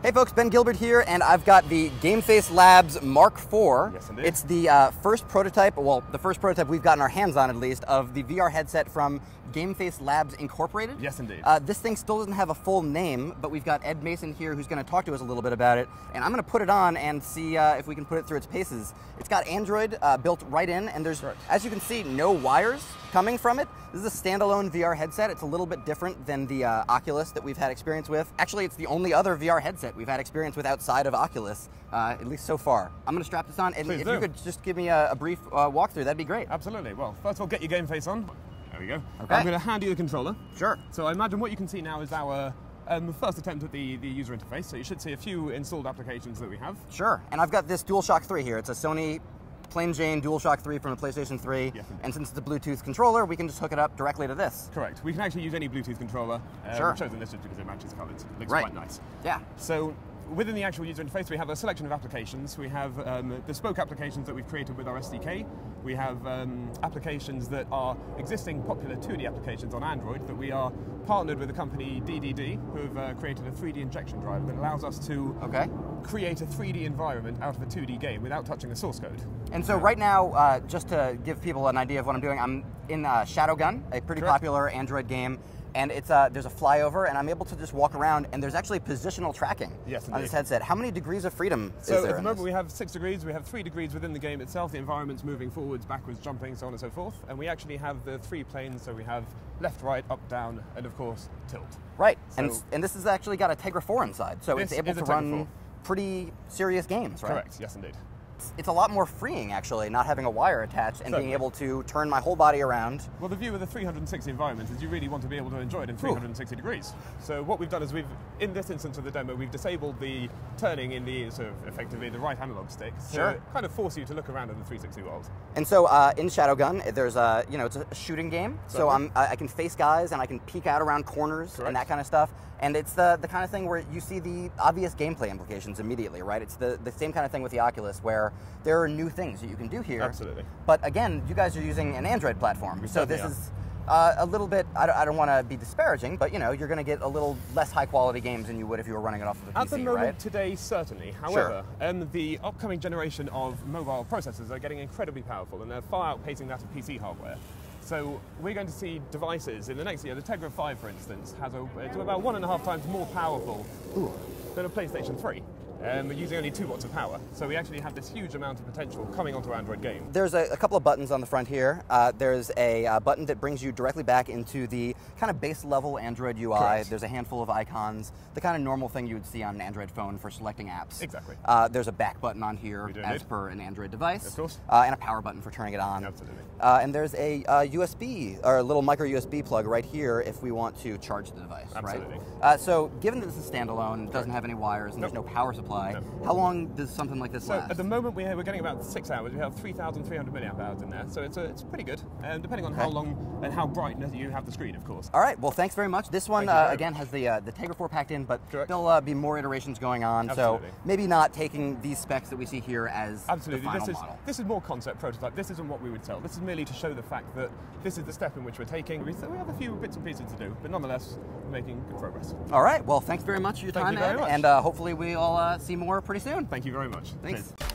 Hey folks, Ben Gilbert here, and I've got the Gameface Labs Mark IV. Yes, indeed. It's the first prototype, well, the first prototype we've gotten our hands on at least, of the VR headset from Gameface Labs Incorporated. Yes, indeed. This thing still doesn't have a full name, but we've got Ed Mason here who's going to talk to us a little bit about it, and I'm going to put it on and see if we can put it through its paces. It's got Android built right in, and there's, as you can see, no wires coming from it. This is a standalone VR headset. It's a little bit different than the Oculus that we've had experience with. Actually, it's the only other VR headset we've had experience with outside of Oculus, at least so far. I'm going to strap this on, and if you could just give me a brief walkthrough, that'd be great. Absolutely. Well, first of all, get your Gameface on. There we go. Okay. I'm going to hand you the controller. Sure. So I imagine what you can see now is our first attempt at the user interface. So you should see a few installed applications that we have. Sure. And I've got this DualShock 3 here. It's a Sony plain Jane DualShock 3 from the PlayStation 3. Yes, and since it's a Bluetooth controller, we can just hook it up directly to this. Correct. We can actually use any Bluetooth controller. Sure. We've chosen this just because it matches colours. It looks Right. quite nice. Yeah. So within the actual user interface, we have a selection of applications. We have bespoke applications that we've created with our SDK. We have applications that are existing popular 2D applications on Android that we are partnered with the company DDD, who have created a 3D injection driver that allows us to create a 3D environment out of a 2D game without touching the source code. And so right now, just to give people an idea of what I'm doing, I'm in Shadowgun, a pretty popular Android game. And it's there's a flyover, and I'm able to just walk around, and there's actually positional tracking on this headset. How many degrees of freedom is there? So at the moment we have 6 degrees. We have 3 degrees within the game itself. The environment's moving forwards, backwards, jumping, so on and so forth. And we actually have the 3 planes, so we have left, right, up, down, and of course, tilt. Right, so and this has actually got a Tegra 4 inside, so it's able to run pretty serious games, right? Correct, yes indeed. It's a lot more freeing, actually, not having a wire attached and being able to turn my whole body around. Well, the view of the 360 environment is you really want to be able to enjoy it in 360 degrees. So what we've done is in this instance of the demo, we've disabled the turning in the sort of effectively the right analog stick. So it kind of force you to look around in the 360 world. And so in Shadowgun, there's a, it's a shooting game. So I can face guys and I can peek out around corners and that kind of stuff. And it's the kind of thing where you see the obvious gameplay implications immediately, right? It's the same kind of thing with the Oculus where there are new things that you can do here. Absolutely. But again, you guys are using an Android platform. So this is a little bit, I don't want to be disparaging, but you're going to get a little less high quality games than you would if you were running it off of a PC, At the moment right? today, certainly. However, the upcoming generation of mobile processors are getting incredibly powerful and they're far outpacing that of PC hardware. So we're going to see devices in the next year. The Tegra 5, for instance, it's about 1.5 times more powerful than a PlayStation 3. Using only 2 watts of power. So we actually have this huge amount of potential coming onto Android games. There's a couple of buttons on the front here. There's a button that brings you directly back into the kind of base level Android UI. Correct. There's a handful of icons, the kind of normal thing you would see on an Android phone for selecting apps. Exactly. There's a back button on here as per an Android device. Of course. And a power button for turning it on. Absolutely. And there's a USB, or a little micro USB plug right here if we want to charge the device. Absolutely. Right? So given that this is standalone, doesn't have any wires, and there's no power supply, how long does something like this last? At the moment we're getting about 6 hours. We have 3,300 milliamp hours in there, so it's pretty good. And depending on how long and how bright you have the screen, of course. All right. Well, thanks very much. This one again has the Tegra 4 packed in, but there'll be more iterations going on. Absolutely. So maybe not taking these specs that we see here as the final model. This is more concept prototype. This isn't what we would sell. This is merely to show the fact that this is the step in which we're taking. We have a few bits and pieces to do, but nonetheless, we're making good progress. All right. Well, thanks very much for your time, Thank you very much. and hopefully we'll see more pretty soon. Thank you very much. Thanks. Cheers.